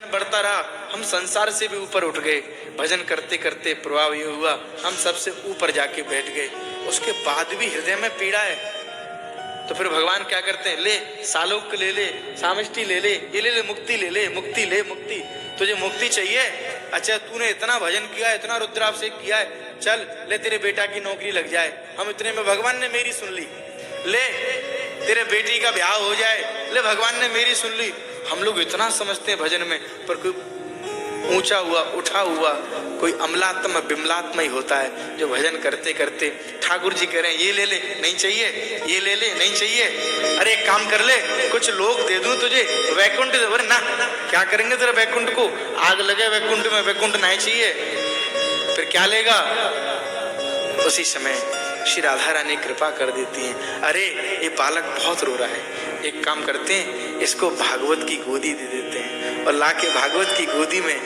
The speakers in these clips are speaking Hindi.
बढ़ता रहा, हम संसार से भी ऊपर उठ गए। भजन करते करते प्रभाव ये हुआ हम सबसे ऊपर जाके बैठ गए। उसके बाद भी हृदय में पीड़ा है, तो फिर भगवान क्या करते हैं, ले सालोक्य ले ले, सामिष्टि ले ले, ये ले ले, मुक्ति ले ले, मुक्ति ले, मुक्ति। तुझे मुक्ति चाहिए? अच्छा तूने इतना भजन किया, इतना रुद्राभिषेक किया है, चल ले तेरे बेटा की नौकरी लग जाए। हम इतने में भगवान ने मेरी सुन ली। ले तेरे बेटी का ब्याह हो जाए, ले भगवान ने मेरी सुन ली। हम लोग इतना समझते हैं भजन में, पर कोई ऊंचा हुआ उठा हुआ कोई अमलात्म बिमलात्म ही होता है जो भजन करते करते ठाकुर जी कह रहे हैं ये ले ले, नहीं चाहिए, ये ले ले, नहीं चाहिए। अरे एक काम कर ले, कुछ लोग दे दूं तुझे, वैकुंठ दे। अरे ना, क्या करेंगे तेरे वैकुंठ को, आग लगे वैकुंठ में, वैकुंठ नहीं चाहिए। फिर क्या लेगा? उसी समय श्री राधा रानी कृपा कर देती हैं। अरे ये बालक बहुत रो रहा है, एक काम करते हैं इसको भागवत की गोदी दे देते हैं, और लाके भागवत की गोदी में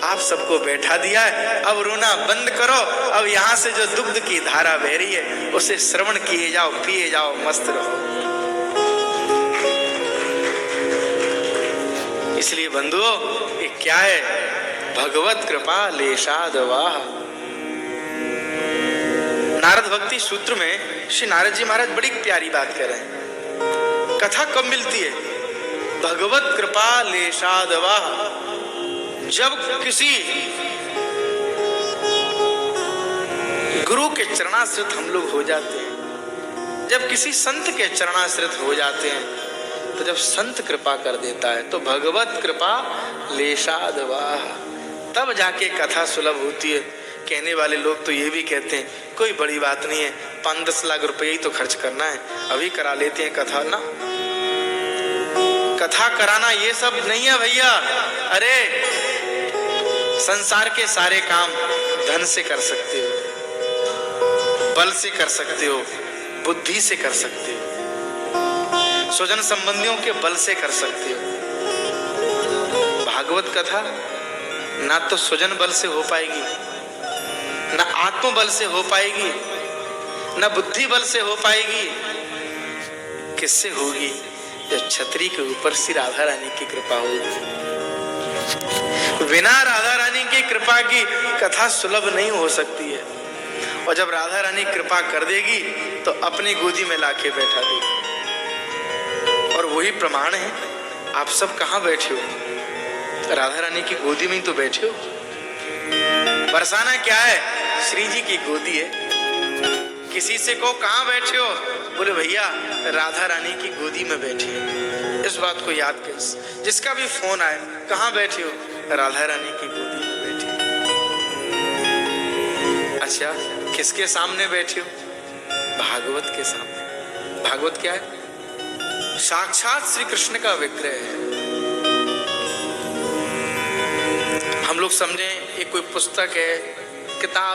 आप सबको बैठा दिया है। अब रोना बंद करो, अब यहाँ से जो दुग्ध की धारा बह रही है उसे श्रवण किए जाओ, पिए जाओ, मस्त रहो। इसलिए बंधुओं ये क्या है? भगवत कृपा लेशादवाह। नारद भक्ति सूत्र में श्री नारद जी महाराज बड़ी प्यारी बात कह रहे हैं। कथा कब मिलती है? भगवत कृपा लेशादवाह। जब किसी गुरु के चरणाश्रित हम लोग हो जाते हैं, जब किसी संत के चरणाश्रित हो जाते हैं, तो जब संत कृपा कर देता है तो भगवत कृपा लेशादवाह, तब जाके कथा सुलभ होती है। कहने वाले लोग तो ये भी कहते हैं कोई बड़ी बात नहीं है, 5-10 लाख रुपए ही तो खर्च करना है, अभी करा लेते हैं कथा। ना, कथा कराना ये सब नहीं है भैया। अरे संसार के सारे काम धन से कर सकते हो, बल से कर सकते हो, बुद्धि से कर सकते हो, स्वजन संबंधियों के बल से कर सकते हो। भागवत कथा ना तो स्वजन बल से हो पाएगी, ना आत्मबल से हो पाएगी, ना बुद्धि बल से हो पाएगी। किससे होगी? जब छतरी के ऊपर श्री राधा रानी की कृपा होगी। बिना राधा रानी की कृपा की कथा सुलभ नहीं हो सकती है। और जब राधा रानी कृपा कर देगी तो अपनी गोदी में लाके बैठा देगी। और वही प्रमाण है, आप सब कहाँ बैठे हो? राधा रानी की गोदी में ही तो बैठे हो। बरसाना क्या है? श्री जी की गोदी है। किसी से को कहाँ बैठे हो? बोले भैया राधा रानी की गोदी में बैठे हैं। इस बात को याद कर, जिसका भी फोन आए कहाँ बैठे हो? राधा रानी की गोदी में बैठे। अच्छा किसके सामने बैठे हो? भागवत के सामने। भागवत क्या है? साक्षात श्री कृष्ण का विग्रह है। हम लोग समझें ये कोई पुस्तक है, किताब